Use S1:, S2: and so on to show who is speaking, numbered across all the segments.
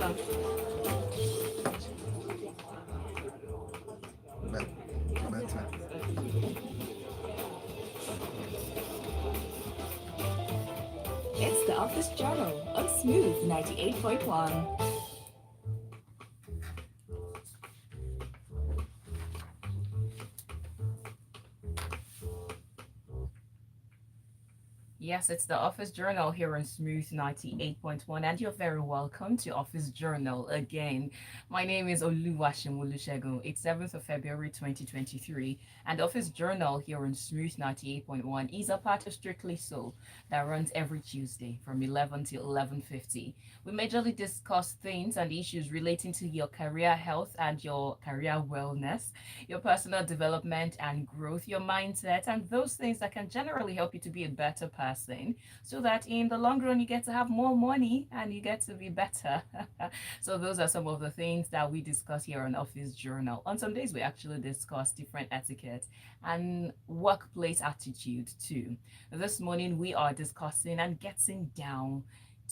S1: But, better.
S2: It's the Office Journal on Smooth 98.1. Yes, it's the Office Journal here on Smooth 98.1, and you're very welcome to Office Journal again. My name is Oluwaseun. It's 7th of February 2023, and Office Journal here on Smooth 98.1 is a part of Strictly So that runs every Tuesday from 11 to 11:50. We majorly discuss things and issues relating to your career health and your career wellness, your personal development and growth, your mindset, and those things that can generally help you to be a better person so that in the long run you get to have more money and you get to be better. So, those are some of the things that we discuss here on Office Journal. On some days, we actually discuss different etiquette and workplace attitude too. This morning, we are discussing and getting down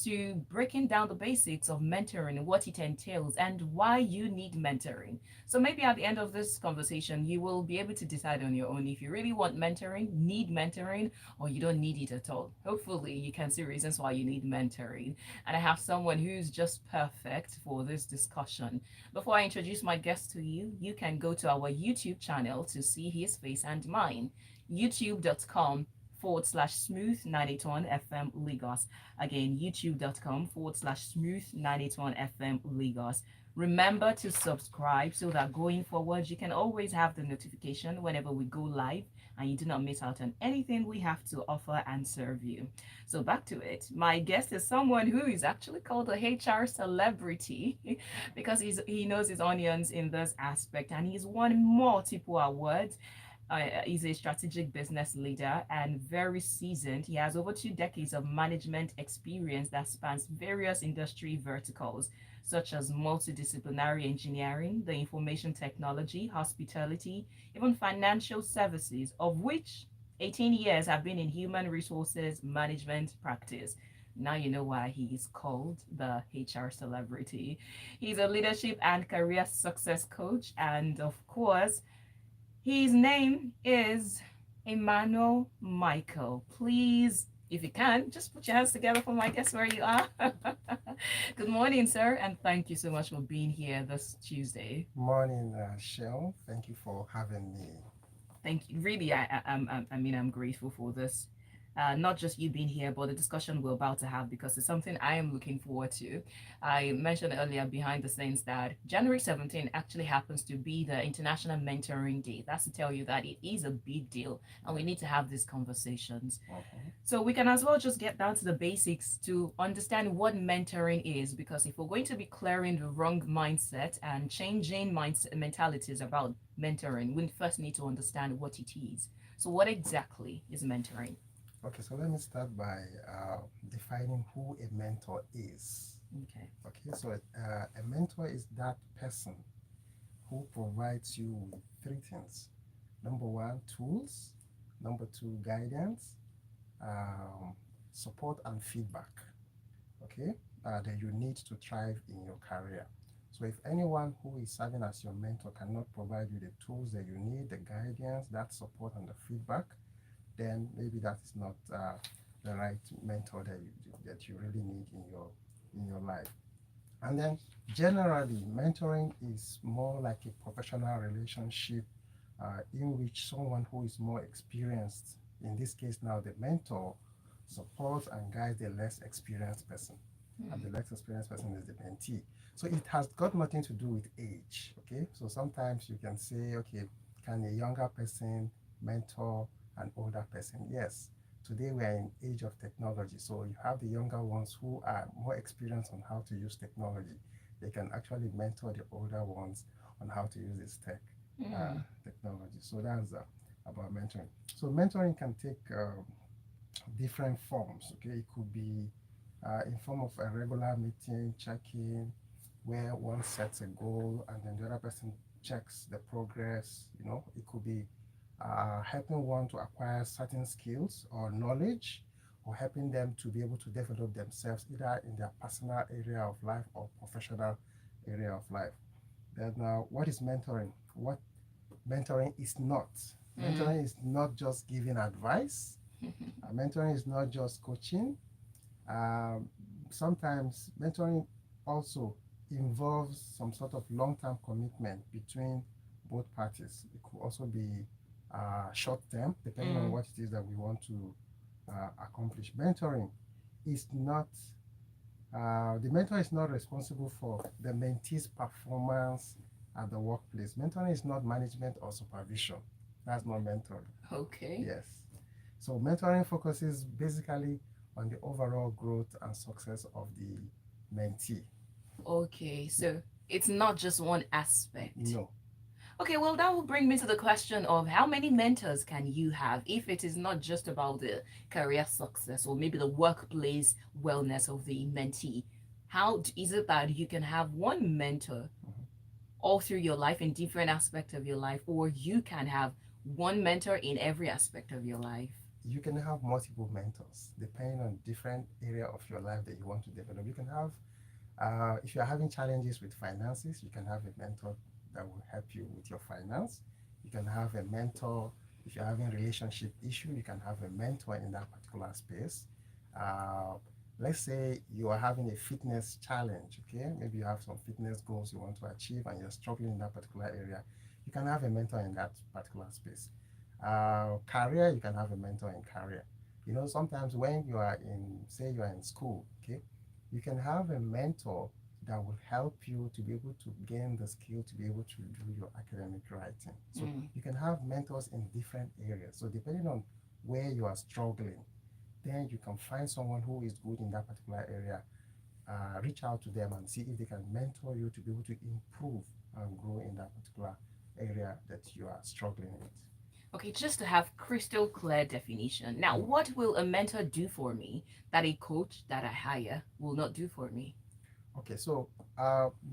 S2: to breaking down the basics of mentoring, what it entails, and why you need mentoring. So maybe at the end of this conversation, you will be able to decide on your own if you really want mentoring, need mentoring, or you don't need it at all. Hopefully, you can see reasons why you need mentoring. And I have someone who's just perfect for this discussion. Before I introduce my guest to you, you can go to our YouTube channel to see his face and mine. YouTube.com/, smooth 981 FM Lagos. Again, youtube.com/ smooth 981 FM Lagos. Remember to subscribe so that going forward, you can always have the notification whenever we go live and you do not miss out on anything we have to offer and serve you. So back to it. My guest is someone who is actually called a HR celebrity because he knows his onions in this aspect and he's won multiple awards. He's a strategic business leader and very seasoned. He has over 2 decades of management experience that spans various industry verticals, such as multidisciplinary engineering, the information technology, hospitality, even financial services, of which 18 years have been in human resources management practice. Now you know why he is called the HR celebrity. He's a leadership and career success coach, and of course, his name is Emmanuel Michael. Please, if you can, just put your hands together for my guest where you are. Good morning, sir, and thank you so much for being here this Tuesday.
S1: Morning, Shell. Thank you for having me.
S2: Thank you. Really, I'm grateful for this. Not just you being here, but the discussion we're about to have because it's something I am looking forward to. I mentioned earlier behind the scenes that January 17th actually happens to be the International Mentoring Day. That's to tell you that it is a big deal and we need to have these conversations. So we can as well just get down to the basics to understand what mentoring is because if we're going to be clearing the wrong mindset and changing mentalities about mentoring, we first need to understand what it is. So what exactly is mentoring?
S1: Okay, so let me start by defining who a mentor is.
S2: Okay.
S1: Okay, so a mentor is that person who provides you with three things. Number one, tools. Number two, guidance, um, support, and feedback. Okay, that you need to thrive in your career. So if anyone who is serving as your mentor cannot provide you the tools that you need, the guidance, that support, and the feedback, then maybe that is not the right mentor that you really need in your life. And then generally, mentoring is more like a professional relationship in which someone who is more experienced, in this case now the mentor, supports and guides the less experienced person. And the less experienced person is the mentee. So it has got nothing to do with age. Okay, so sometimes you can say, okay, can a younger person mentor an older person? Yes. Today we are in age of technology, so you have the younger ones who are more experienced on how to use technology. They can actually mentor the older ones on how to use this technology. So that's about mentoring. So mentoring can take different forms. Okay, it could be in form of a regular meeting, check-in, where one sets a goal and then the other person checks the progress. It could be helping one to acquire certain skills or knowledge, or helping them to be able to develop themselves either in their personal area of life or professional area of life. Then now, what is mentoring? What mentoring is not. Mentoring is not just giving advice. Mentoring is not just coaching. Um, Sometimes mentoring also involves some sort of long-term commitment between both parties. It could also be short-term, depending on what it is that we want to accomplish. Mentoring is not the mentor is not responsible for the mentee's performance at the workplace. Mentoring is not management or supervision. That's not mentoring.
S2: Okay.
S1: Yes. So mentoring focuses basically on the overall growth and success of the mentee.
S2: Okay, so it's not just one aspect.
S1: No.
S2: Okay, well, that will bring me to the question of how many mentors can you have if it is not just about the career success or maybe the workplace wellness of the mentee? Is it that you can have one mentor all through your life in different aspects of your life, or you can have one mentor in every aspect of your life?
S1: You can have multiple mentors depending on different area of your life that you want to develop. You can have, if you're having challenges with finances, you can have a mentor that will help you with your finance. You can have a mentor if you're having relationship issue. You can have a mentor in that particular space. Uh, let's say you are having a fitness challenge. Okay, maybe you have some fitness goals you want to achieve, and you're struggling in that particular area. You can have a mentor in that particular space. Career, you can have a mentor in career. You know, sometimes when you are in, say, you are in school, okay, you can have a mentor that will help you to be able to gain the skill to be able to do your academic writing. So you can have mentors in different areas. So depending on where you are struggling, then you can find someone who is good in that particular area. Reach out to them and see if they can mentor you to be able to improve and grow in that particular area that you are struggling with.
S2: Okay, just to have crystal clear definition. Now, what will a mentor do for me that a coach that I hire will not do for me?
S1: Okay, so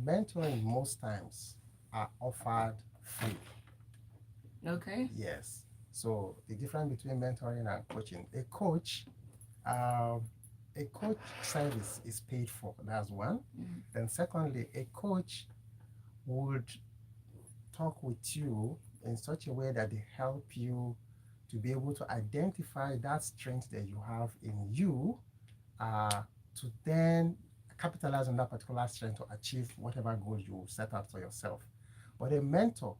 S1: mentoring most times are offered free.
S2: Okay.
S1: Yes. So the difference between mentoring and coaching, um, a coach service is paid for. That's one. Then secondly, a coach would talk with you in such a way that they help you to be able to identify that strength that you have in you, to then capitalize on that particular strength to achieve whatever goal you set out for yourself. But a mentor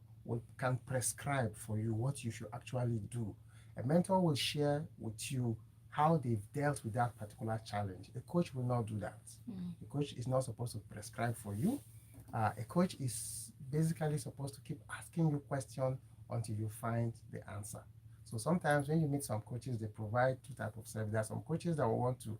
S1: can prescribe for you what you should actually do. A mentor will share with you how they've dealt with that particular challenge. A coach will not do that. A coach is not supposed to prescribe for you. A coach is basically supposed to keep asking you questions until you find the answer. So sometimes when you meet some coaches, they provide two types of service. There are some coaches that will want to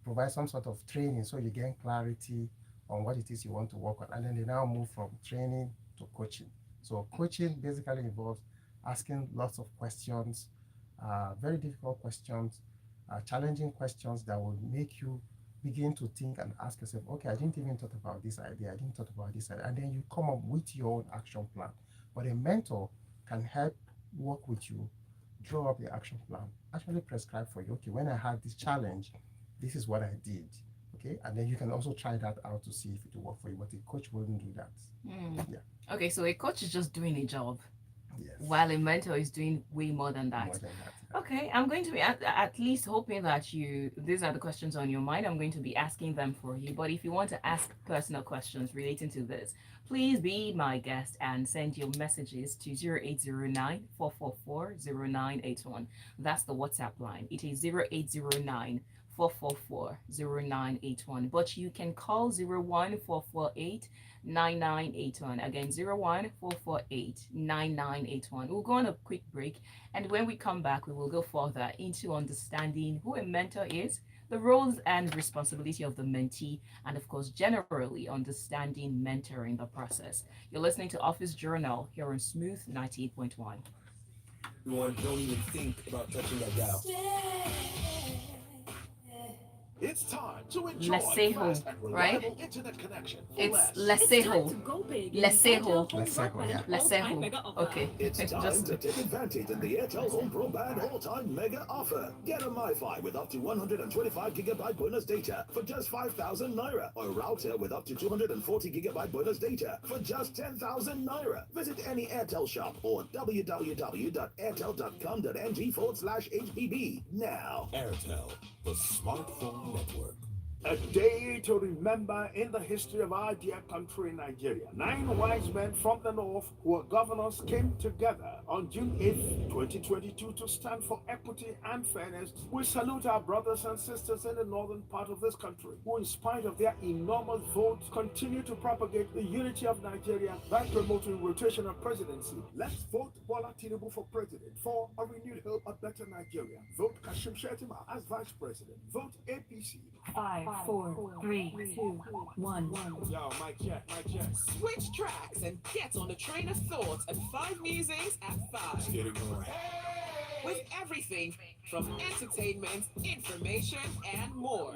S1: provide some sort of training so you gain clarity on what it is you want to work on. And then they now move from training to coaching. So coaching basically involves asking lots of questions, very difficult questions, challenging questions that will make you begin to think and ask yourself, okay, I didn't even thought about this idea, I didn't thought about this idea, and then you come up with your own action plan. But a mentor can help work with you, draw up the action plan, actually prescribe for you, okay, when I had this challenge, this is what I did. Okay, and then you can also try that out to see if it will work for you, but a coach wouldn't do that.
S2: Yeah. Okay, so a coach is just doing a job.
S1: Yes.
S2: While a mentor is doing way more than that.
S1: More than that, yeah.
S2: Okay, I'm going to be at least hoping that these are the questions on your mind. I'm going to be asking them for you. But if you want to ask personal questions relating to this, please be my guest and send your messages to 0809 444 0981. That's the WhatsApp line. It is 0809 444 0981. But you can call 01448 9981. Again, 01448 9981. We'll go on a quick break, and when we come back, we will go further into understanding who a mentor is, the roles and responsibility of the mentee, and of course, generally understanding mentoring the process. You're listening to Office Journal here on Smooth 98.1.
S3: Everyone, don't even think about touching that dial. It's time to enjoy
S2: Leseho,
S3: fast and
S2: right?
S3: reliable internet connection for
S2: It's
S3: less.
S4: It's time
S2: Leseho.
S4: to go big in the
S2: Leseho.
S4: Airtel Home
S1: Let's say, yeah.
S4: Broadband all-time
S2: Leseho.
S4: mega offer.
S2: Okay.
S3: It's time
S2: Just
S3: to take advantage in the Airtel Home Broadband all-time mega offer. Get a MiFi with up to 125 gigabyte bonus data for just 5,000 naira, or a router with up to 240 gigabyte bonus data for just 10,000 naira. Visit any Airtel shop or www.airtel.com.ng/HBB now.
S5: Airtel, the smartphone network.
S6: A day to remember in the history of our dear country, Nigeria. 9 wise men from the north who were governors came together on June 8th, 2022 to stand for equity and fairness. We salute our brothers and sisters in the northern part of this country who, in spite of their enormous votes, continue to propagate the unity of Nigeria by promoting rotational presidency. Let's vote Bola Tinubu for president for a renewed hope, a better Nigeria. Vote Kashim Shettima as vice president. Vote APC.
S4: 5, 4, 3, 2, 1.
S6: Yo, mic check, mic check.
S7: Switch tracks and get on the train of thought at 5 Musings at 5.
S5: Getting around.
S7: With everything from entertainment, information, and more.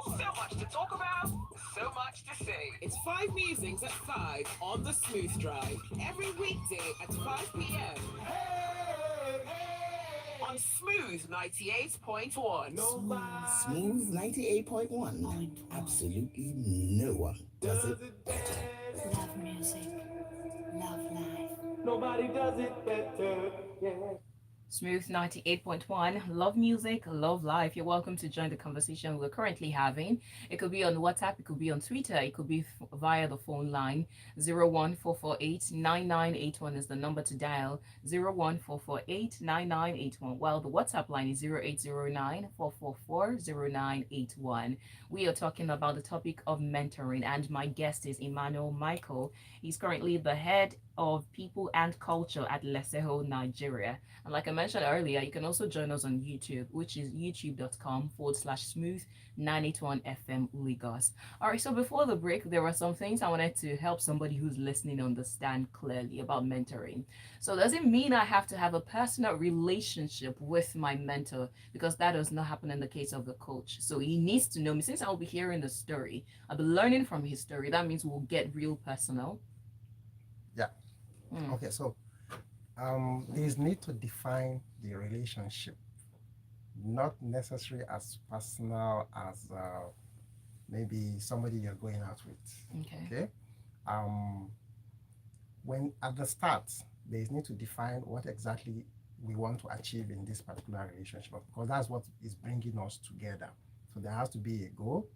S7: So much to talk about, so much to say. It's 5 Musings at 5 on the Smooth Drive. Every weekday at 5 p.m. On Smooth 98.1.
S8: Smooth 98.1. Absolutely no one does it better.
S4: Love music. Love life.
S6: Nobody does it better. Yeah.
S2: Smooth 98.1. Love music, love life. You're welcome to join the conversation we're currently having. It could be on WhatsApp, it could be on Twitter, it could be via the phone line. 01448 is the number to dial. 01448 While the WhatsApp line is 0809 We are talking about the topic of mentoring, and my guest is Emmanuel Michael. He's currently the head of people and culture at Leseho, Nigeria. And like I mentioned earlier, you can also join us on YouTube, which is youtube.com/smooth981FM Lagos. All right, so before the break, there were some things I wanted to help somebody who's listening understand clearly about mentoring. So does it mean I have to have a personal relationship with my mentor? Because that does not happen in the case of the coach. So he needs to know me. Since I'll be hearing the story, I'll be learning from his story. That means we'll get real personal.
S1: Yeah. Okay, so there's need to define the relationship, not necessarily as personal as maybe somebody you're going out with. Okay. When at the start, there's need to define what exactly we want to achieve in this particular relationship, because that's what is bringing us together. So there has to be a goal,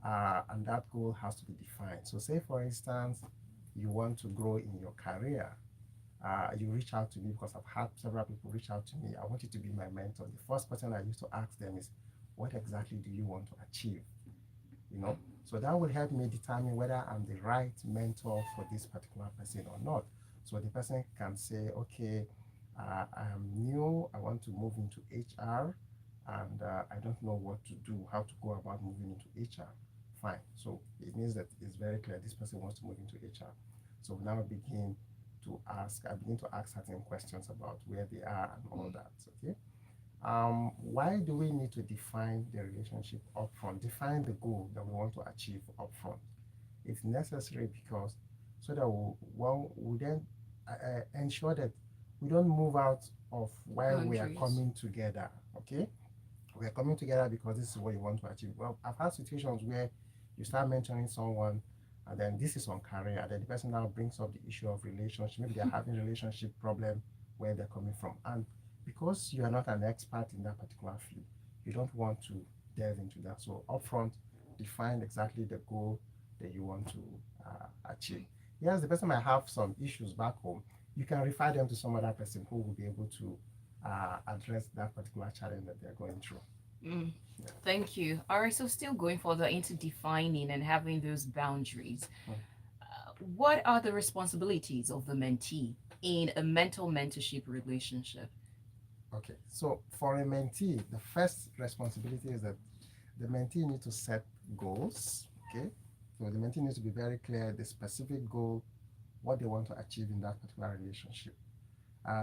S1: and that goal has to be defined. So say, for instance, you want to grow in your career. You reach out to me because I've had several people reach out to me. I want you to be my mentor. The first question I used to ask them is, what exactly do you want to achieve? So that will help me determine whether I'm the right mentor for this particular person or not. So the person can say, okay, I'm new, I want to move into HR, and I don't know what to do, how to go about moving into HR. Fine. So it means that it's very clear this person wants to move into HR. So now I begin to ask certain questions about where they are and all that. Okay. Why do we need to define the relationship upfront? Define the goal that we want to achieve upfront. It's necessary because so that we then ensure that we don't move out of where we are coming together. Okay. We are coming together because this is what you want to achieve. Well, I've had situations where you start mentoring someone, and then this is on career, and then the person now brings up the issue of relationship. Maybe they're having a relationship problem where they're coming from. And because you are not an expert in that particular field, you don't want to delve into that. So upfront, define exactly the goal that you want to achieve. Yes, the person might have some issues back home. You can refer them to some other person who will be able to address that particular challenge that they're going through.
S2: Yeah. Thank you. All right, so still going further into defining and having those boundaries, what are the responsibilities of the mentee in a mentorship relationship?
S1: Okay, so for a mentee, the first responsibility is that the mentee needs to set goals. Okay, so the mentee needs to be very clear the specific goal, what they want to achieve in that particular relationship.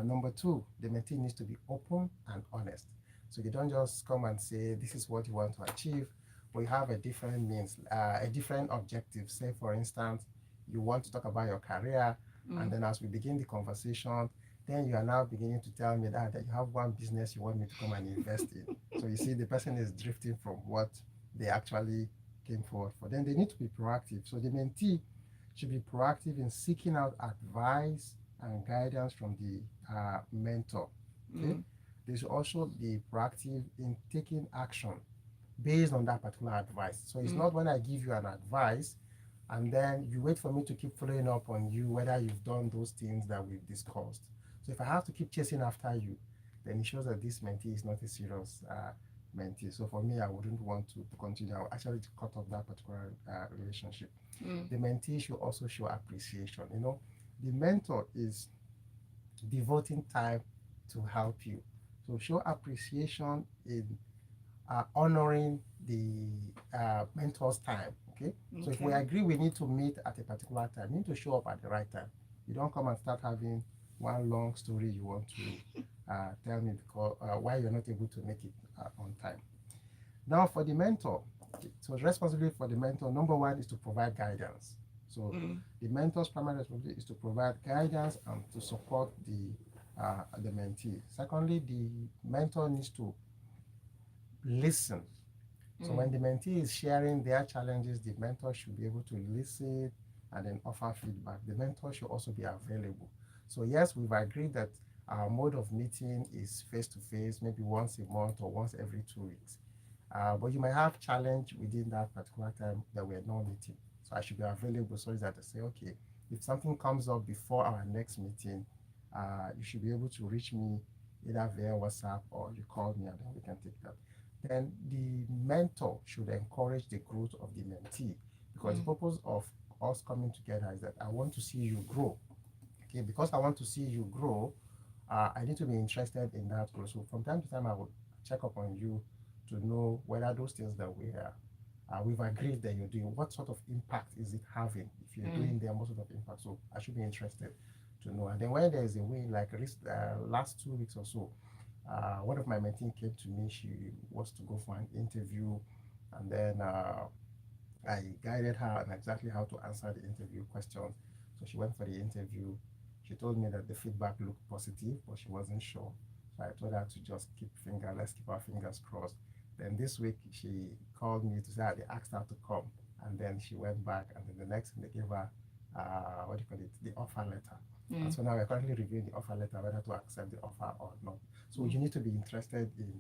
S1: Number two, the mentee needs to be open and honest. So you don't just come and say, this is what you want to achieve, but you have a different means, a different objective. Say, for instance, you want to talk about your career, and then as we begin the conversation, then you are now beginning to tell me that you have one business you want me to come and invest in. So you see, the person is drifting from what they actually came forward for. Then they need to be proactive. So the mentee should be proactive in seeking out advice and guidance from the mentor. Okay? They should also be proactive in taking action based on that particular advice. So it's not when I give you an advice and then you wait for me to keep following up on you whether you've done those things that we've discussed. So if I have to keep chasing after you, then it shows that this mentee is not a serious mentee. So for me, I wouldn't want to continue. I would actually cut off that particular relationship. The mentee should also show appreciation. You know, the mentor is devoting time to help you. So show appreciation in honoring the mentor's time. Okay? So if we agree we need to meet at a particular time, you need to show up at the right time. You don't come and start having one long story you want to tell me because why you're not able to make it on time. Now for the mentor, so responsibility for the mentor, number one is to provide guidance. So the mentor's primary responsibility is to provide guidance and to support the mentee. Secondly, the mentor needs to listen. So when the mentee is sharing their challenges, the mentor should be able to listen and then offer feedback. The mentor should also be available. So yes, we've agreed that our mode of meeting is face-to-face, maybe once a month or once every 2 weeks. But you might have challenge within that particular time that we're not meeting. So I should be available so that I say, okay, if something comes up before our next meeting, you should be able to reach me either via WhatsApp or you call me and then we can take that. Then the mentor should encourage the growth of the mentee because the purpose of us coming together is that I want to see you grow. Okay, because I want to see you grow, I need to be interested in that growth. So from time to time, I will check up on you to know whether those things that we've agreed that you're doing, what sort of impact is it having? If you're doing them, what sort of impact? So I should be interested to know. And then when there's a way, like last 2 weeks or so, one of my mentees came to me. She was to go for an interview, and then I guided her on exactly how to answer the interview questions. So she went for the interview. She told me that the feedback looked positive, but she wasn't sure. So I told her to just let's keep our fingers crossed. Then this week she called me to say that they asked her to come, and then she went back, and then the next thing they gave her, the offer letter. And so now we're currently reviewing the offer letter, whether to accept the offer or not. So you need to be interested in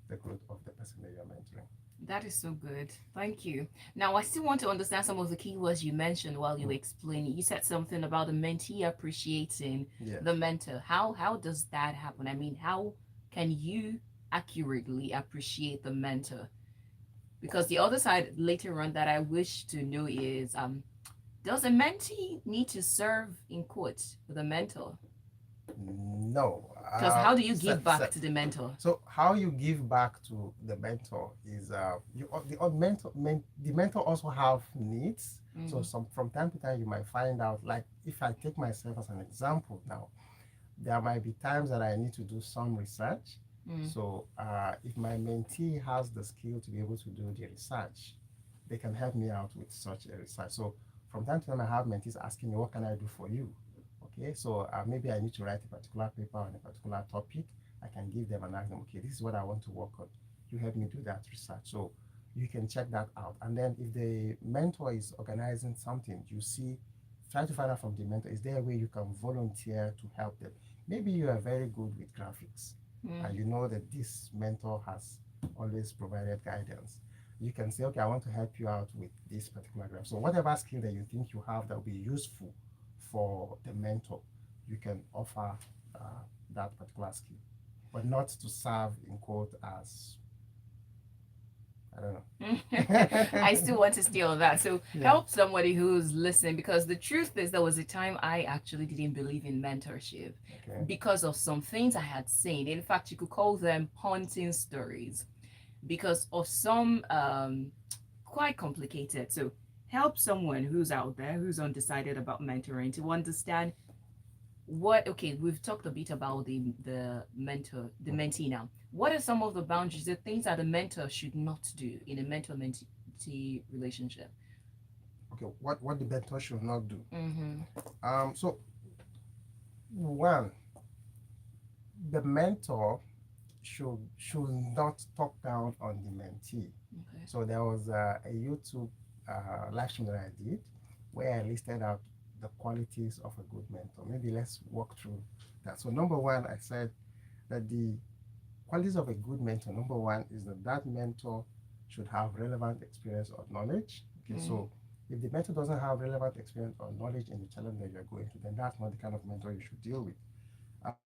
S1: the growth of the person that you're mentoring.
S2: That is so good. Thank you. Now, I still want to understand some of the keywords you mentioned while you were explaining. You said something about the mentee appreciating the mentor. How does that happen? I mean, how can you accurately appreciate the mentor? Because the other side later on that I wish to know is, does a mentee need to serve in quotes with a mentor?
S1: No.
S2: Because how do you give back to the mentor?
S1: So how you give back to the mentor is the mentor also have needs. So from time to time you might find out, like if I take myself as an example now, there might be times that I need to do some research. So if my mentee has the skill to be able to do the research, they can help me out with such a research. So from time to time I have mentees asking me, what can I do for you? Okay, so maybe I need to write a particular paper on a particular topic. I can give them and ask them, okay, this is what I want to work on. You help me do that research. So you can check that out. And then if the mentor is organizing something, try to find out from the mentor, is there a way you can volunteer to help them? Maybe you are very good with graphics and you know that this mentor has always provided guidance. You can say, okay, I want to help you out with this particular graph. So whatever skill that you think you have that will be useful for the mentor, you can offer that particular skill, but not to serve in quote as, I don't know.
S2: I still want to stay on that. So help somebody who's listening, because the truth is there was a time I actually didn't believe in mentorship because of some things I had seen. In fact, you could call them haunting stories because of some quite complicated. So help someone who's out there who's undecided about mentoring to understand we've talked a bit about the mentee now. What are some of the boundaries, the things that the mentor should not do in a mentor-mentee 50-50 relationship?
S1: Okay, what the mentor should not do.
S2: Mm-hmm.
S1: So one, the mentor should not talk down on the mentee.
S2: Okay.
S1: So there was a YouTube live stream that I did where I listed out the qualities of a good mentor. Maybe let's walk through that. So number one, I said that the qualities of a good mentor, number one is that mentor should have relevant experience or knowledge. Okay, so if the mentor doesn't have relevant experience or knowledge in the challenge that you're going to, then that's not the kind of mentor you should deal with.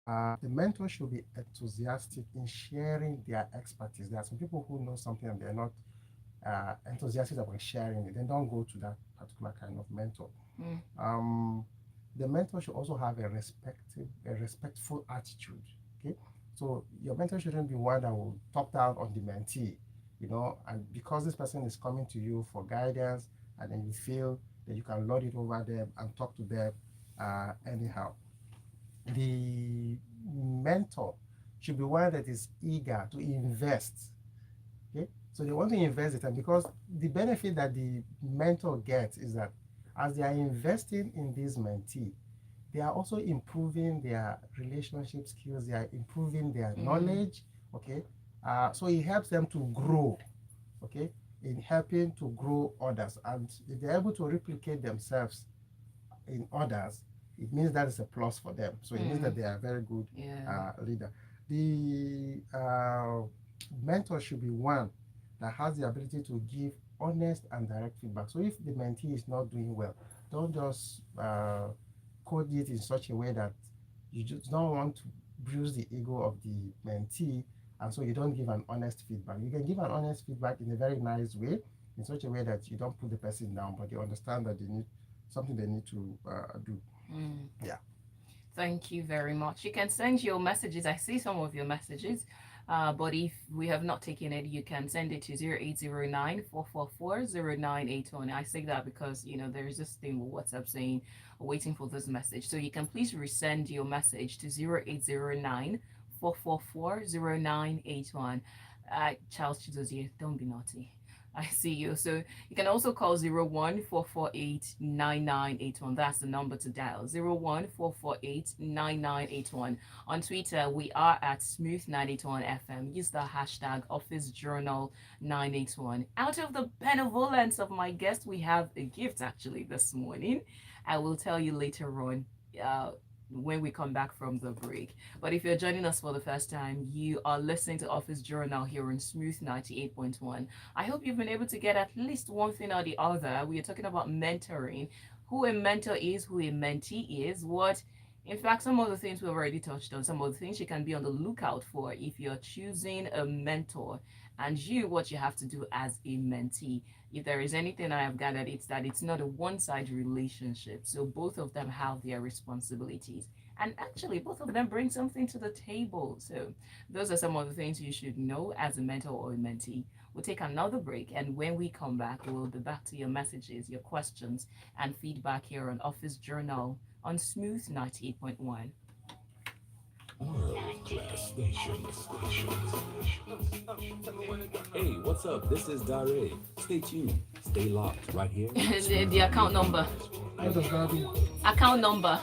S1: The mentor should be enthusiastic in sharing their expertise. There are some people who know something and they're not enthusiastic about sharing it. Then don't go to that particular kind of mentor. The mentor should also have a respectful attitude. Okay, so your mentor shouldn't be one that will talk down on the mentee, and because this person is coming to you for guidance, and then you feel that you can lord it over them and talk to them anyhow. The mentor should be one that is eager to invest. Okay, so they want to invest it, and because the benefit that the mentor gets is that as they are investing in this mentee, they are also improving their relationship skills, they are improving their knowledge. Okay, so it helps them to grow. Okay, in helping to grow others, and if they're able to replicate themselves in others, it means that is a plus for them. So it means that they are a very good leader. The mentor should be one that has the ability to give honest and direct feedback. So if the mentee is not doing well, don't just code it in such a way that you just don't want to bruise the ego of the mentee, and so you don't give an honest feedback. You can give an honest feedback in a very nice way, in such a way that you don't put the person down, but you understand that they need something they need to do. Yeah.
S2: Thank you very much. You can send your messages. I see some of your messages, but if we have not taken it, you can send it to 0809-444-0981. I say that because, there is this thing with WhatsApp saying, waiting for this message. So you can please resend your message to 0809-444-0981. Charles Chidozie, don't be naughty. I see you. So you can also call 014489981. That's the number to dial. 014489981. On Twitter, we are at Smooth981FM. Use the hashtag OfficeJournal981. Out of the benevolence of my guest, we have a gift actually this morning. I will tell you later on. When we come back from the break. But if you're joining us for the first time, you are listening to Office Journal here on Smooth 98.1. I hope you've been able to get at least one thing or the other. We are talking about mentoring, who a mentor is, who a mentee is, in fact, some of the things we've already touched on, some of the things you can be on the lookout for if you're choosing a mentor, and what you have to do as a mentee. If there is anything I have gathered, it's that it's not a one-sided relationship. So both of them have their responsibilities. And actually, both of them bring something to the table. So those are some of the things you should know as a mentor or a mentee. We'll take another break. And when we come back, we'll be back to your messages, your questions, and feedback here on Office Journal on Smooth 98.1.
S5: World-class stations. Hey, what's up? This is Dare. Stay tuned. Stay locked right here.
S2: The account number.
S1: What does that mean?
S2: Account number.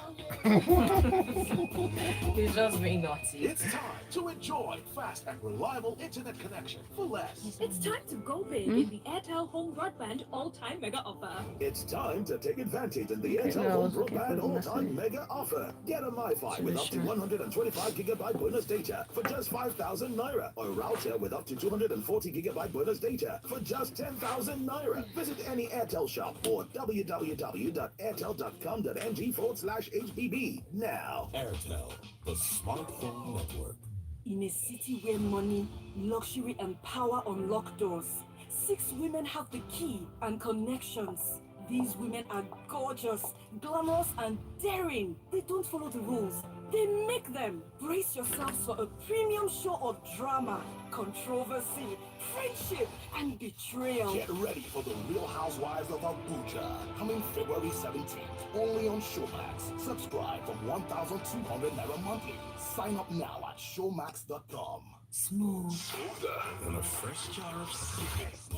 S2: He's just being naughty.
S3: It's time to enjoy fast and reliable internet connection for less.
S9: It's time to go big in the Airtel Home Broadband all-time mega offer.
S3: It's time to take advantage in the Airtel Home Broadband all-time mega offer. Get a MiFi with up to 125 gigabyte bonus data for just 5,000 naira, or a router with up to 240 gigabyte bonus data for just 10,000 naira. Visit any Airtel shop or www.airtel.com.ng/HBB now.
S5: Airtel, the smartphone network.
S9: In a city where money, luxury, and power unlock doors, 6 women have the key and connections. These women are gorgeous, glamorous, and daring. They don't follow the rules. They make them. Brace yourselves for a premium show of drama, controversy, friendship, and betrayal.
S3: Get ready for the Real Housewives of Abuja, coming February 17th, only on Showmax. Subscribe from 1,200 naira monthly. Sign up now at showmax.com.
S9: Smooth.
S5: Smoother than a fresh jar of secrets.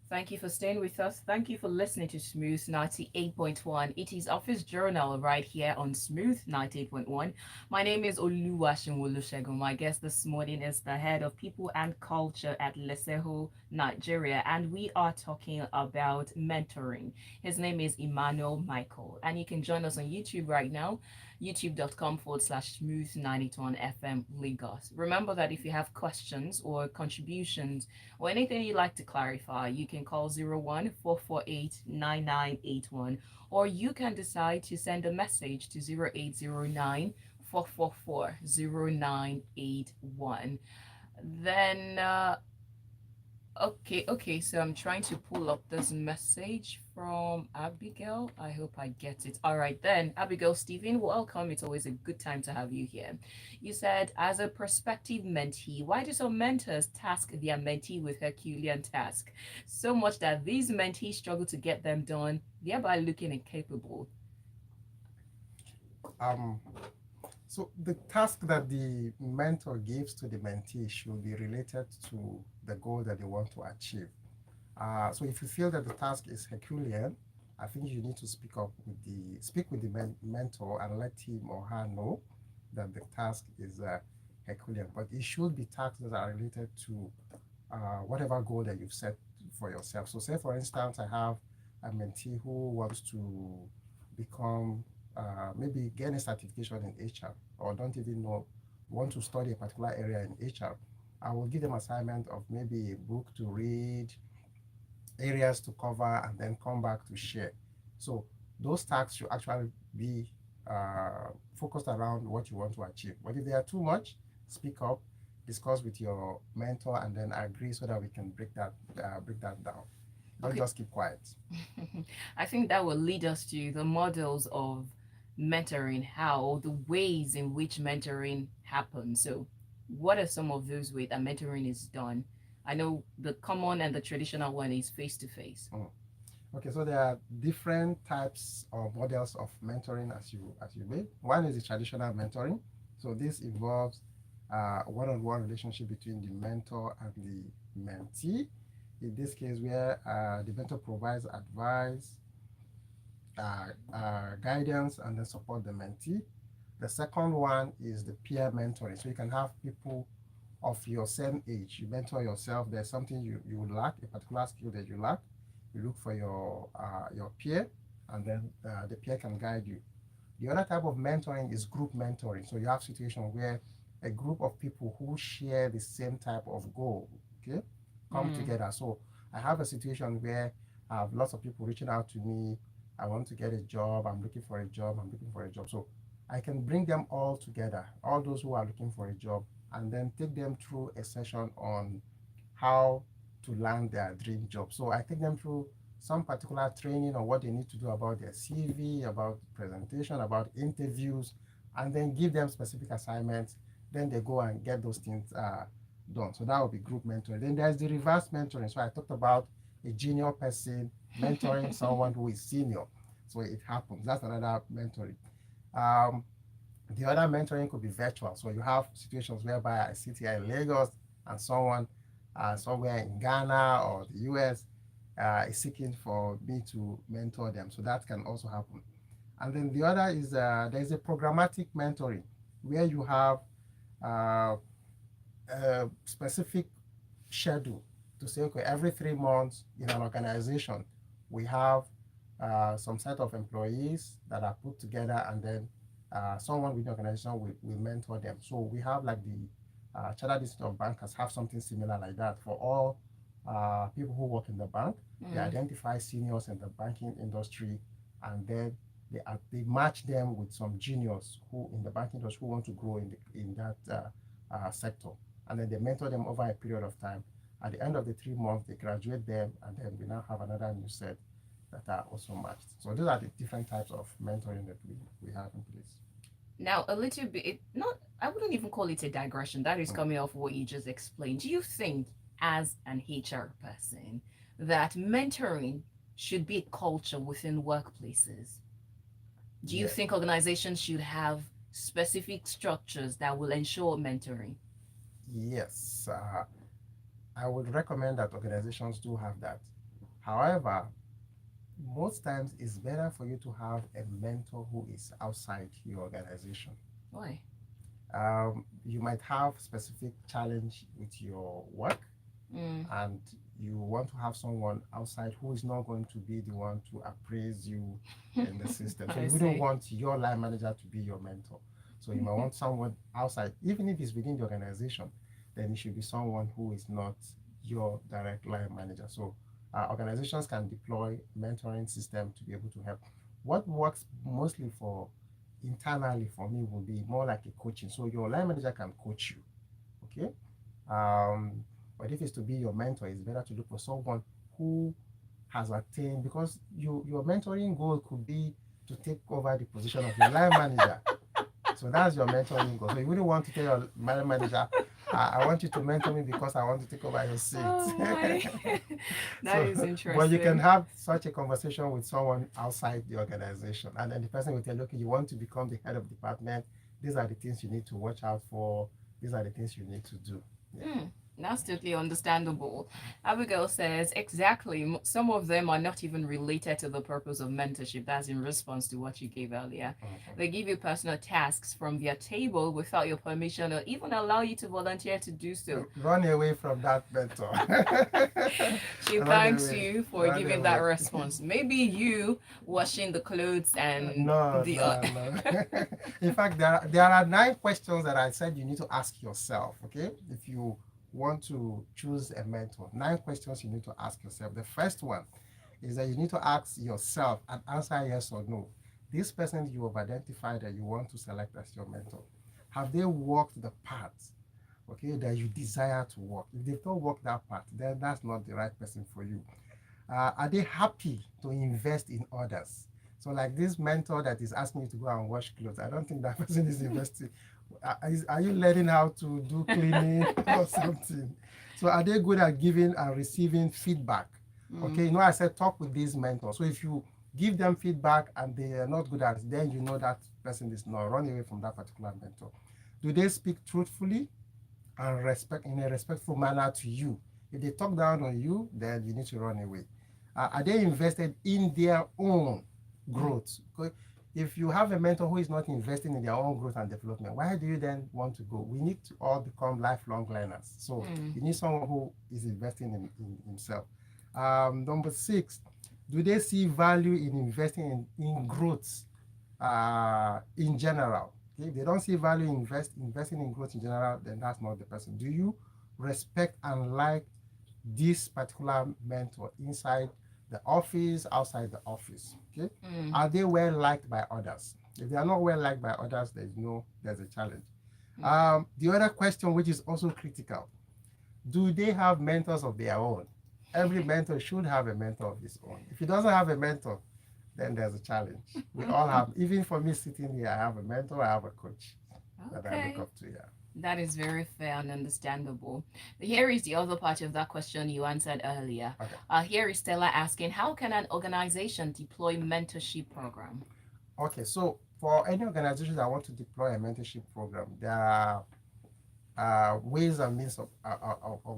S2: Thank you for staying with us. Thank you for listening to Smooth 98.1. It is Office Journal right here on Smooth 98.1. My name is Oluwaseun. My guest this morning is the head of people and culture at Leseho, Nigeria, and we are talking about mentoring. His name is Emmanuel Michael, and you can join us on YouTube right now, youtube.com/smooth 981 FM Lagos. Remember that if you have questions or contributions or anything you'd like to clarify, you can call 01-448-9981, or you can decide to send a message to 0809-444-0981. Then okay, so I'm trying to pull up this message from Abigail. I hope I get it. All right, then, Abigail Stephen, welcome. It's always a good time to have you here. You said, as a prospective mentee, why do some mentors task their mentee with Herculean task so much that these mentees struggle to get them done, thereby looking incapable?
S1: So the task that the mentor gives to the mentee should be related to the goal that they want to achieve. So if you feel that the task is Herculean, I think you need to speak with the mentor and let him or her know that the task is Herculean. But it should be tasks that are related to whatever goal that you've set for yourself. So say, for instance, I have a mentee who wants to become maybe gain a certification in HR, or don't even know, want to study a particular area in HR. I will give them assignment of maybe a book to read, areas to cover, and then come back to share. So those tasks should actually be focused around what you want to achieve. But if they are too much, speak up, discuss with your mentor, and then agree so that we can break that down. Don't just keep quiet.
S2: I think that will lead us to the models of mentoring, how the ways in which mentoring happens. So what are some of those ways that mentoring is done? I know the common and the traditional one is face to face.
S1: Okay, so there are different types of models of mentoring as you made. One is the traditional mentoring. So this involves one-on-one relationship between the mentor and the mentee. In this case, where the mentor provides advice, guidance, and then support the mentee. The second one is the peer mentoring. So you can have people of your same age. You mentor yourself. There's something you lack, a particular skill that you lack. You look for your peer, and then the peer can guide you. The other type of mentoring is group mentoring. So you have situations where a group of people who share the same type of goal, okay, come together. So I have a situation where I have lots of people reaching out to me. I want to get a job. I'm looking for a job. So I can bring them all together, all those who are looking for a job, and then take them through a session on how to land their dream job. So I take them through some particular training on what they need to do about their CV, about presentation, about interviews, and then give them specific assignments. Then they go and get those things done. So that would be group mentoring. Then there's the reverse mentoring. So I talked about a junior person mentoring someone who is senior. So it happens. That's another mentoring. The other mentoring could be virtual. So you have situations whereby I sit here in Lagos and someone somewhere in Ghana or the US is seeking for me to mentor them. So that can also happen. And then the other is there's a programmatic mentoring where you have a specific schedule to say, okay, every 3 months in an organization, we have some set of employees that are put together, and then someone with the organization will mentor them. So we have like the Chartered Institute of Bankers have something similar like that for all people who work in the bank. They identify seniors in the banking industry, and then they match them with some juniors who in the banking industry who want to grow in that sector, and then they mentor them over a period of time. At the end of the 3 months, they graduate them, and then we now have another new set that are also matched. So those are the different types of mentoring that we have in place.
S2: Now, a little bit, I wouldn't even call it a digression. That is coming off what you just explained. Do you think, as an HR person, that mentoring should be a culture within workplaces? Do you think organizations should have specific structures that will ensure mentoring?
S1: Yes. I would recommend that organizations do have that. However, most times it's better for you to have a mentor who is outside your organization.
S2: Why?
S1: You might have specific challenge with your work, and you want to have someone outside who is not going to be the one to appraise you in the system. So you wouldn't want your line manager to be your mentor. So you might want someone outside, even if it's within the organization, then it should be someone who is not your direct line manager. So organizations can deploy mentoring system to be able to help. What works mostly for internally for me will be more like a coaching. So your line manager can coach you, okay? But if it's to be your mentor, it's better to look for someone who has attained, because your mentoring goal could be to take over the position of your line manager. So that's your mentoring goal. So you wouldn't want to tell your line manager, I want you to mentor me because I want to take over your seat.
S2: Oh my. That is interesting.
S1: But you can have such a conversation with someone outside the organization, and then the person will tell you, okay, you want to become the head of department. These are the things you need to watch out for. These are the things you need to do. Yeah.
S2: That's totally understandable. Abigail says, exactly. Some of them are not even related to the purpose of mentorship. That's in response to what you gave earlier. They give you personal tasks from their table without your permission or even allow you to volunteer to do so.
S1: Run away from that mentor.
S2: She thanks you for giving that response. Maybe you washing the clothes and
S1: no. In fact, there are 9 questions that I said you need to ask yourself, okay? If you want to choose a mentor, 9 questions you need to ask yourself. The first one is that you need to ask yourself and answer yes or no. This person you have identified that you want to select as your mentor, have they walked the path, okay, that you desire to walk? If they've not walked that path, then that's not the right person for you. Are they happy to invest in others? So like this mentor that is asking you to go and wash clothes, I don't think that person is investing. Are you learning how to do cleaning or something? So are they good at giving and receiving feedback? Okay, I said talk with these mentors. So if you give them feedback and they are not good at it, then you know that person is not. Run away from that particular mentor. Do they speak truthfully and in a respectful manner to you? If they talk down on you, then you need to run away. Are they invested in their own growth? If you have a mentor who is not investing in their own growth and development, why do you then want to go? We need to all become lifelong learners. So you need someone who is investing in himself. Number 6, do they see value in investing in growth in general? Okay? If they don't see value in investing in growth in general, then that's not the person. Do you respect and like this particular mentor inside the office, outside the office? Okay, are they well liked by others? If they are not well liked by others, there's a challenge. The other question, which is also critical, do they have mentors of their own? Every mentor should have a mentor of his own. If he doesn't have a mentor, then there's a challenge. We all have. Even for me sitting here, I have a mentor, I have a coach that I look up to. Yeah.
S2: That is very fair and understandable. Here is the other part of that question you answered earlier. Okay. Here is Stella asking, how can an organization deploy mentorship program?
S1: Okay, so for any organization that want to deploy a mentorship program, there are ways and means of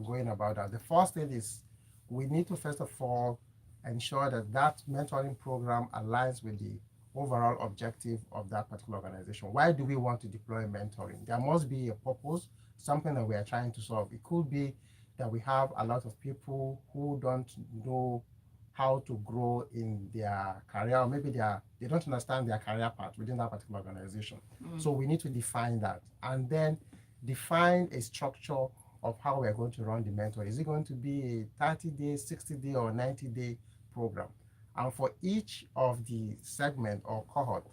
S1: going about that. The first thing is we need to first of all ensure that mentoring program aligns with the overall objective of that particular organization. Why do we want to deploy mentoring? There must be a purpose, something that we are trying to solve. It could be that we have a lot of people who don't know how to grow in their career, or maybe they don't understand their career path within that particular organization. So we need to define that and then define a structure of how we're going to run the mentor. Is it going to be a 30-day, 60-day, or 90-day program? And for each of the segment or cohort,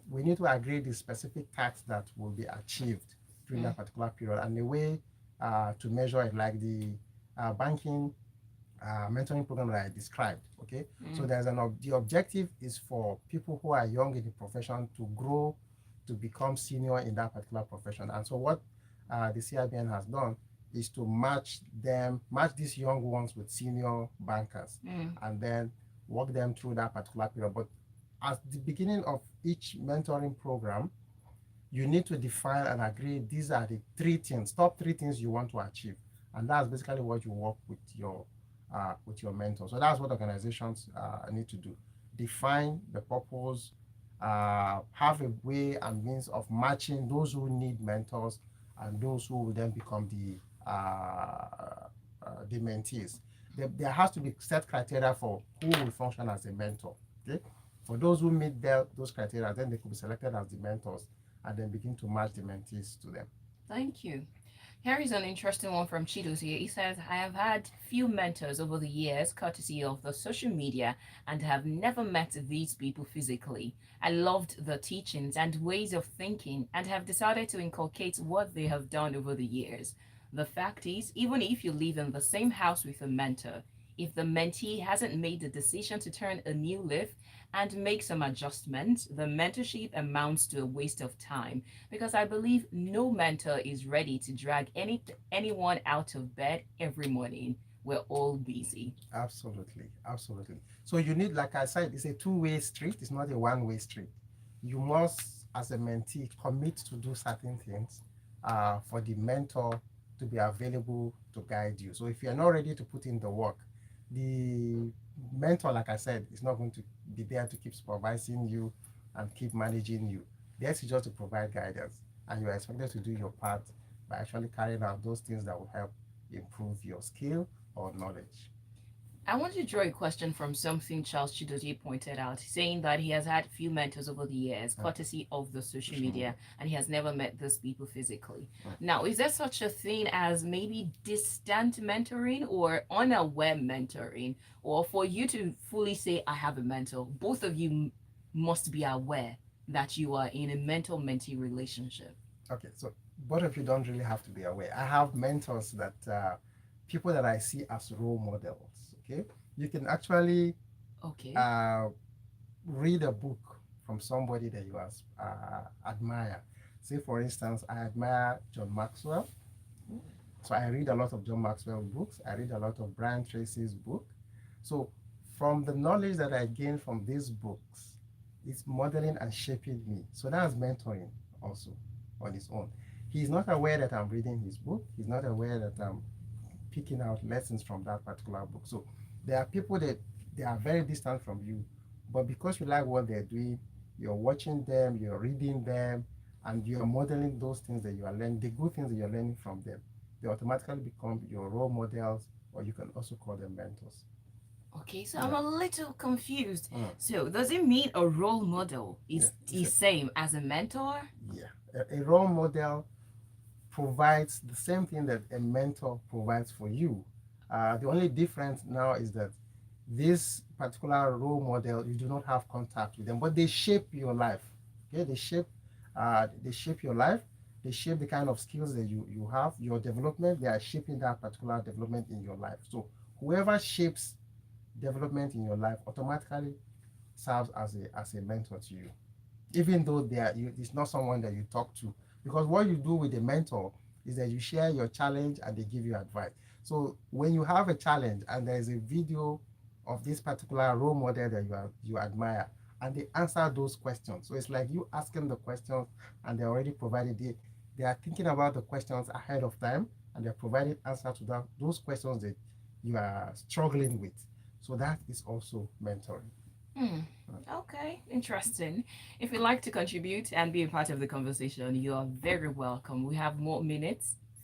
S1: we need to agree the specific tasks that will be achieved during that particular period, and the way to measure it, like the banking mentoring program that I described. Okay, so there's the objective is for people who are young in the profession to grow to become senior in that particular profession. And so what the CIBN has done is to match these young ones with senior bankers, and then walk them through that particular period. But at the beginning of each mentoring program, you need to define and agree these are the top three things you want to achieve. and that's basically what you work with your mentor. So that's what organizations need to do: define the purpose, have a way and means of matching those who need mentors and those who will then become the mentees. There has to be set criteria for who will function as a mentor. Okay, for those who meet those criteria, then they could be selected as the mentors and then begin to match the mentees to them.
S2: Thank you. Here is an interesting one from Chidos here. He says, I have had few mentors over the years, courtesy of the social media, and have never met these people physically. I loved the teachings and ways of thinking and have decided to inculcate what they have done over the years. The fact is, even if you live in the same house with a mentor, if the mentee hasn't made the decision to turn a new leaf and make some adjustments, the mentorship amounts to a waste of time, because I believe no mentor is ready to drag anyone out of bed every morning. We're all busy.
S1: Absolutely, absolutely. So you need, like I said, it's a two-way street. It's not a one-way street. You must, as a mentee, commit to do certain things for the mentor to be available to guide you. So if you're not ready to put in the work, the mentor, like I said, is not going to be there to keep supervising you and keep managing you. Theirs is just to provide guidance, and you are expected to do your part by actually carrying out those things that will help improve your skill or knowledge.
S2: I want to draw a question from something Charles Chidozie pointed out, saying that he has had few mentors over the years, courtesy of the social media, and he has never met those people physically. Now, is there such a thing as maybe distant mentoring or unaware mentoring? Or for you to fully say, I have a mentor, both of you must be aware that you are in a mentor-mentee relationship.
S1: Okay, so both of you don't really have to be aware. I have mentors that people that I see as role models. Okay, you can actually read a book from somebody that you admire. Say, for instance, I admire John Maxwell. So I read a lot of John Maxwell books. I read a lot of Brian Tracy's book. So from the knowledge that I gain from these books, it's modeling and shaping me. So that's mentoring also on its own. He's not aware that I'm reading his book. He's not aware that I'm picking out lessons from that particular book. So there are people that they are very distant from you, but because you like what they're doing, you're watching them, you're reading them, and you're modeling those things that you are learning, the good things that you're learning from them. They automatically become your role models, or you can also call them mentors.
S2: Okay, so I'm a little confused. So does it mean a role model is the same as a mentor?
S1: Yeah, a role model provides the same thing that a mentor provides for you. The only difference now is that this particular role model, you do not have contact with them, but they shape your life. Okay, they shape your life. They shape the kind of skills that you have, your development. They are shaping that particular development in your life. So whoever shapes development in your life automatically serves as a mentor to you, even though it's not someone that you talk to. Because what you do with a mentor is that you share your challenge and they give you advice. So when you have a challenge and there is a video of this particular role model that you admire, and they answer those questions. So it's like you asking the questions and they're already provided it. They are thinking about the questions ahead of time and they're providing answers to those questions that you are struggling with. So that is also mentoring.
S2: Okay, interesting. If you'd like to contribute and be a part of the conversation, you are very welcome. We have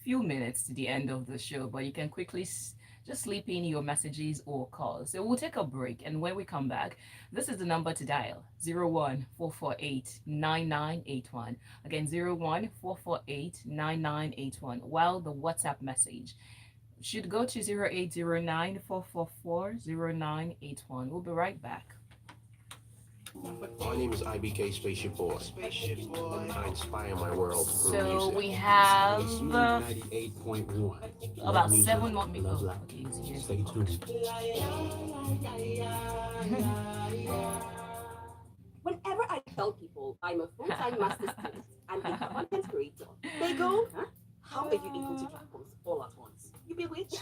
S2: few minutes to the end of the show, but you can quickly just slip in your messages or calls. So we'll take a break, and when we come back, this is the number to dial: 014489981. Again, 014489981. While the WhatsApp message should go to 0809444091. We'll be right back.
S10: My name is IBK Spaceship Boy. I inspire my world through
S2: So
S10: music.
S2: we have
S5: 98.1.
S2: about 7 more minutes.
S5: Love
S2: Okay, so here's
S5: Stay tuned.
S11: Whenever I tell people I'm a full-time master student and a content creator, they go, huh? How are you able to do both all at once? You bewitch?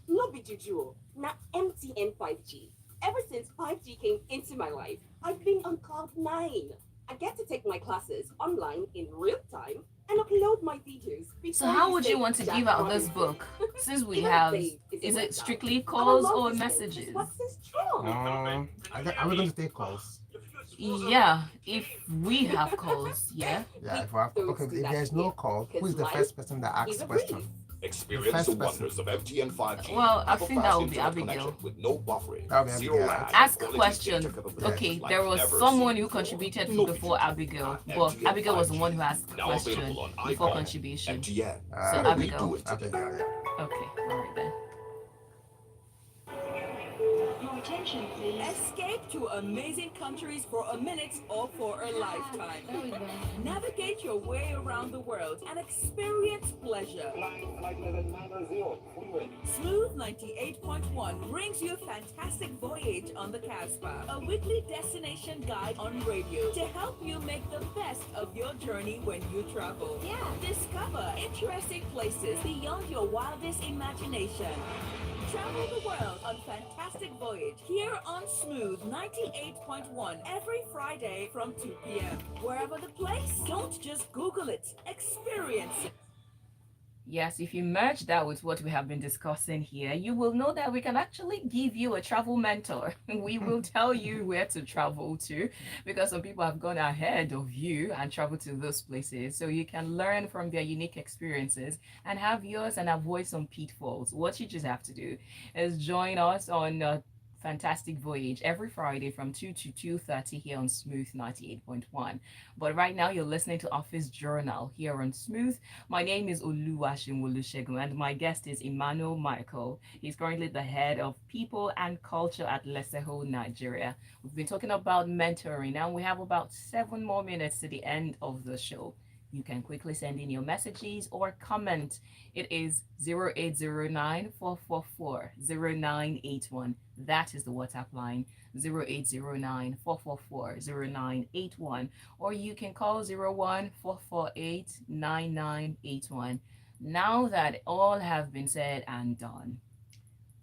S11: Not be juju. Now MTN 5G. Ever since 5G came into my life, I've been on cloud 9. I get to take my classes online in real time, and upload my videos.
S2: So how would you want to give out this book? Since we have, is it strictly calls or messages?
S11: What's this true?
S1: Are we going to take calls?
S2: Yeah, if we have calls, yeah.
S1: Yeah, if we have, okay, if there's no call, who is the first person that asks question?
S3: Experience the wonders of MTN 5G.
S2: Well, I
S3: Have a
S2: think
S3: fast
S2: that would be
S3: internet
S2: Abigail.
S3: connection with no buffering.
S1: That would be
S3: Zero
S1: Abigail.
S3: lag,
S2: Ask
S3: quality
S2: question.
S3: data capabilities
S2: Okay,
S3: like
S2: there was
S3: never
S2: someone
S3: seen
S2: who
S3: before.
S2: contributed
S3: No
S2: before
S3: features.
S2: Abigail,
S3: MTN
S2: but Abigail was the
S3: 5G.
S2: one who asked the
S3: Now
S2: question
S3: available on
S2: before
S3: iPhone.
S2: contribution.
S3: MTN.
S2: So
S3: What are we
S2: Abigail.
S3: doing today?
S1: Abigail, yeah.
S2: Okay, all right then.
S4: Your attention, please.
S9: Escape to amazing countries for a minute or for a lifetime.
S4: There we go.
S9: Navigate your way around the world and experience pleasure. Smooth 98.1 brings you a fantastic voyage on the Casbah, a weekly destination guide on radio to help you make the best of your journey when you travel.
S4: Yeah.
S9: Discover interesting places beyond your wildest imagination. Travel the world on Fantastic Voyage here on Smooth 98.1 every Friday from 2 p.m. Wherever the place, don't just Google it, experience it.
S2: Yes, if you merge that with what we have been discussing here, you will know that we can actually give you a travel mentor. We will tell you where to travel to because some people have gone ahead of you and traveled to those places. So you can learn from their unique experiences and have yours and avoid some pitfalls. What you just have to do is join us on Fantastic Voyage every Friday from 2 to 2:30 here on Smooth 98.1. But right now you're listening to Office Journal here on Smooth. My name is Oluwaseun and my guest is Emmanuel Michael. He's currently the head of people and culture at Leseho, Nigeria. We've been talking about mentoring and we have about 7 more minutes to the end of the show. You can quickly send in your messages or comment. It is 0809-444-0981. That is the WhatsApp line, 0809-444-0981. Or you can call 01-448-9981. Now that all have been said and done,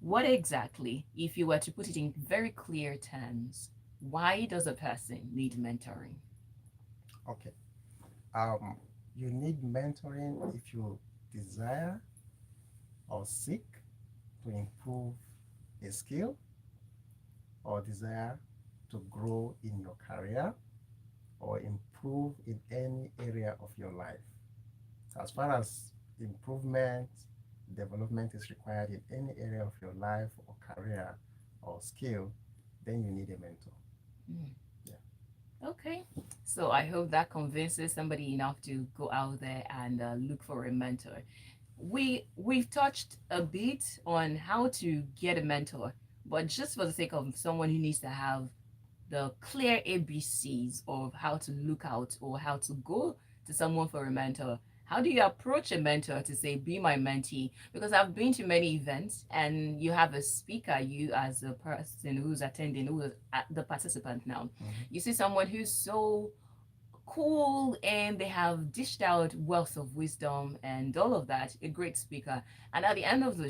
S2: what exactly, if you were to put it in very clear terms, why does a person need mentoring?
S1: Okay. You need mentoring if you desire or seek to improve a skill or desire to grow in your career or improve in any area of your life. As far as improvement, development is required in any area of your life or career or skill, then you need a mentor.
S2: Okay, so I hope that convinces somebody enough to go out there and look for a mentor. We've touched a bit on how to get a mentor, but just for the sake of someone who needs to have the clear ABCs of how to look out or how to go to someone for a mentor, how do you approach a mentor to say, be my mentee? Because I've been to many events and you have a speaker, you as a person who's attending, who is the participant now. You see someone who's so cool and they have dished out wealth of wisdom and all of that, a great speaker. And at the end of the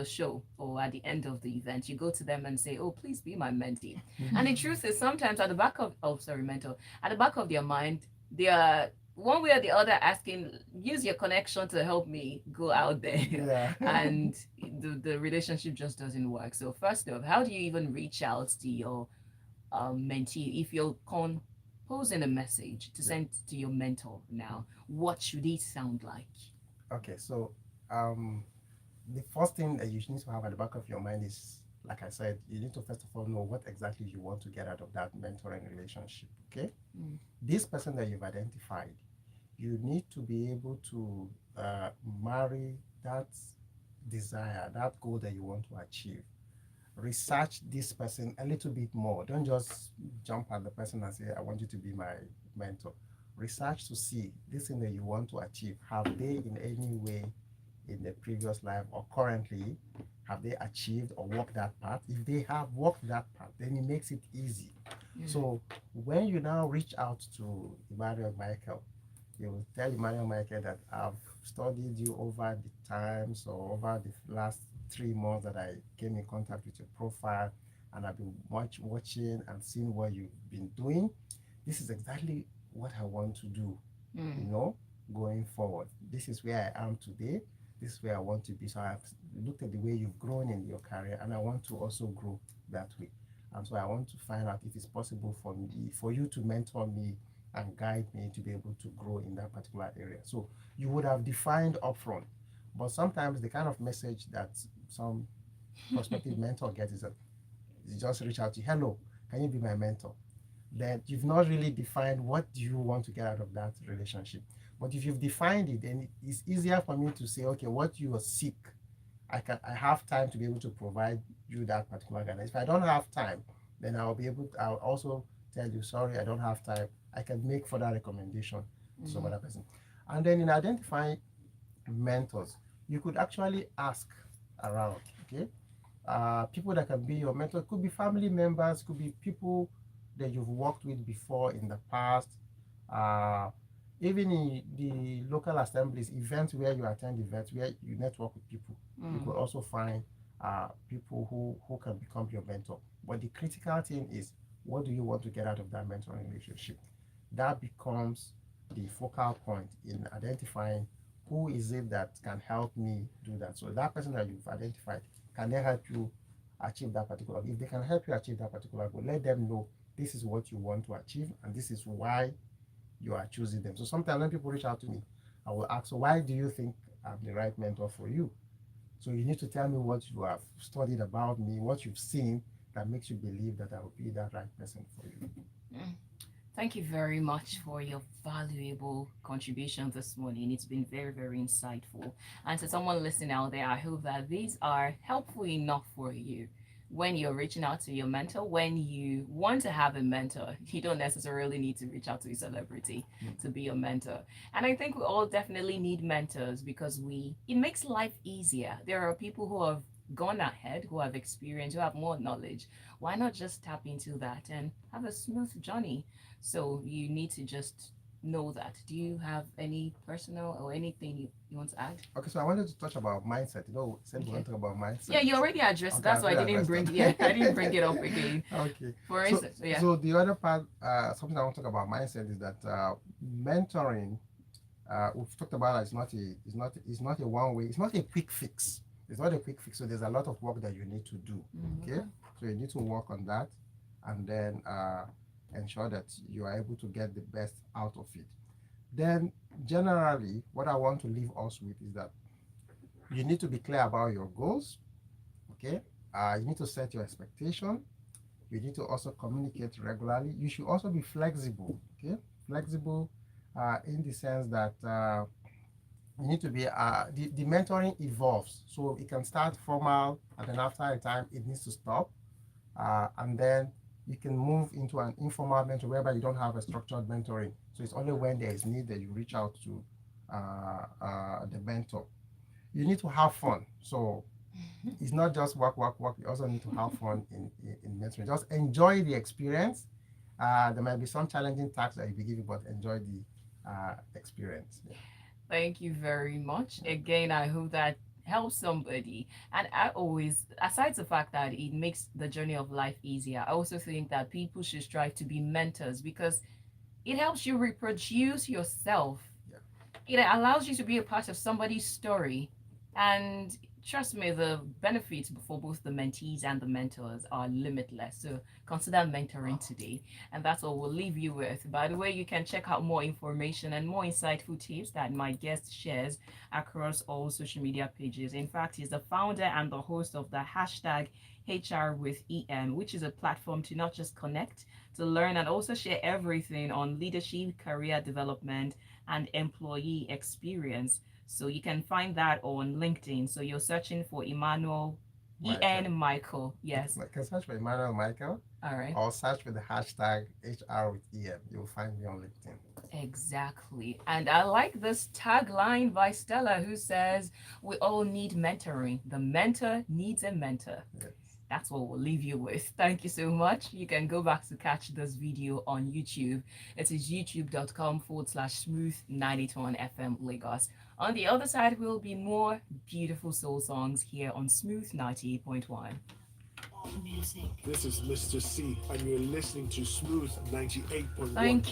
S2: show or at the end of the event, you go to them and say, oh, please be my mentee. And the truth is sometimes at the back of, mentor, at the back of their mind, they are one way or the other asking, use your connection to help me go out there.
S1: Yeah.
S2: And the relationship just doesn't work. So first off, how do you even reach out to your mentee if you're composing a message to send to your mentor now? What should it sound like?
S1: Okay, so the first thing that you need to have at the back of your mind is, like I said, you need to first of all know what exactly you want to get out of that mentoring relationship. Okay, this person that you've identified, you need to be able to marry that desire, that goal that you want to achieve. Research this person a little bit more. Don't just jump at the person and say, I want you to be my mentor. Research to see this thing that you want to achieve. Have they in any way in the previous life or currently, have they achieved or walked that path? If they have walked that path, then it makes it easy. So when you now reach out to Emmanuel Michael, you will tell Emmanuel Michael that I've studied you over the times or over the last 3 months that I came in contact with your profile, and I've been watching and seeing what you've been doing. This is exactly what I want to do. You know, going forward. This is where I am today. This is where I want to be. So I've looked at the way you've grown in your career, and I want to also grow that way. And so I want to find out if it's possible for me, for you to mentor me and guide me to be able to grow in that particular area. So you would have defined upfront, but sometimes the kind of message that some prospective mentor gets is that you just reach out to you, hello, can you be my mentor? Then you've not really defined what do you want to get out of that relationship. But if you've defined it, then it's easier for me to say, okay, what you seek, I have time to be able to provide you that particular guidance. If I don't have time, then I'll also tell you, sorry, I don't have time. I can make further recommendation to some other person. And then in identifying mentors, you could actually ask around, okay? People that can be your mentor could be family members, could be people that you've worked with before in the past. Even in the local assemblies, events where you attend events, where you network with people, you could also find people who can become your mentor. But the critical thing is, what do you want to get out of that mentoring relationship? That becomes the focal point in identifying who is it that can help me do that. So that person that you've identified, can they help you achieve that particular goal? If they can help you achieve that particular goal, let them know this is what you want to achieve and this is why you are choosing them. So sometimes when people reach out to me, I will ask, so why do you think I'm the right mentor for you? So you need to tell me what you have studied about me, what you've seen that makes you believe that I will be that right person for you.
S2: Thank you very much for your valuable contribution this morning. It's been very, very insightful. And to someone listening out there, I hope that these are helpful enough for you. When you're reaching out to your mentor, when you want to have a mentor, you don't necessarily need to reach out to a celebrity to be your mentor. And I think we all definitely need mentors because it makes life easier. There are people who have gone ahead, who have experience, who have more knowledge. Why not just tap into that and have a smooth journey? So you need to just know that. Do you have any personal or anything you want to add?
S1: Okay, so I wanted to touch about mindset. You know, said we want to talk about mindset.
S2: Yeah, you already addressed it. That's why I didn't bring I didn't bring it up again.
S1: Okay.
S2: For instance,
S1: So the other part, something I want to talk about mindset is that mentoring, we've talked about it's not a one way, it's not a quick fix. It's not a quick fix. So there's a lot of work that you need to do. Okay. So you need to work on that and then ensure that you are able to get the best out of it. Then generally, what I want to leave us with is that you need to be clear about your goals. Okay. You need to set your expectation. You need to also communicate regularly. You should also be flexible. Okay. Flexible in the sense that you need to be the mentoring evolves, so it can start formal and then after a time it needs to stop, and then you can move into an informal mentor whereby you don't have a structured mentoring. So it's only when there is need that you reach out to the mentor. You need to have fun. So it's not just work. You also need to have fun in mentoring. Just enjoy the experience. There might be some challenging tasks that you'll be given, but enjoy the experience. Yeah.
S2: Thank you very much. Again, I hope that helps somebody. And I always, aside the fact that it makes the journey of life easier, I also think that people should strive to be mentors because it helps you reproduce yourself. Yeah. It allows you to be a part of somebody's story. And trust me, the benefits for both the mentees and the mentors are limitless. So consider mentoring today. And that's what we'll leave you with. By the way, you can check out more information and more insightful tips that my guest shares across all social media pages. In fact, he's the founder and the host of the hashtag HR with EM, which is a platform to not just connect, to learn and also share everything on leadership, career development, and employee experience. So you can find that on LinkedIn. So you're searching for Emmanuel Michael. Yes.
S1: You can search for Emmanuel Michael.
S2: All right.
S1: Or search for the hashtag HR with EM. You'll find me on LinkedIn.
S2: Exactly. And I like this tagline by Stella who says, we all need mentoring. The mentor needs a mentor.
S1: Yes.
S2: That's what we'll leave you with. Thank you so much. You can go back to catch this video on YouTube. It is youtube.com/smooth981 FM Lagos. On the other side will be more beautiful soul songs here on Smooth 98.1.
S6: This is Mr. C, and you're listening to Smooth 98.1.
S2: Thank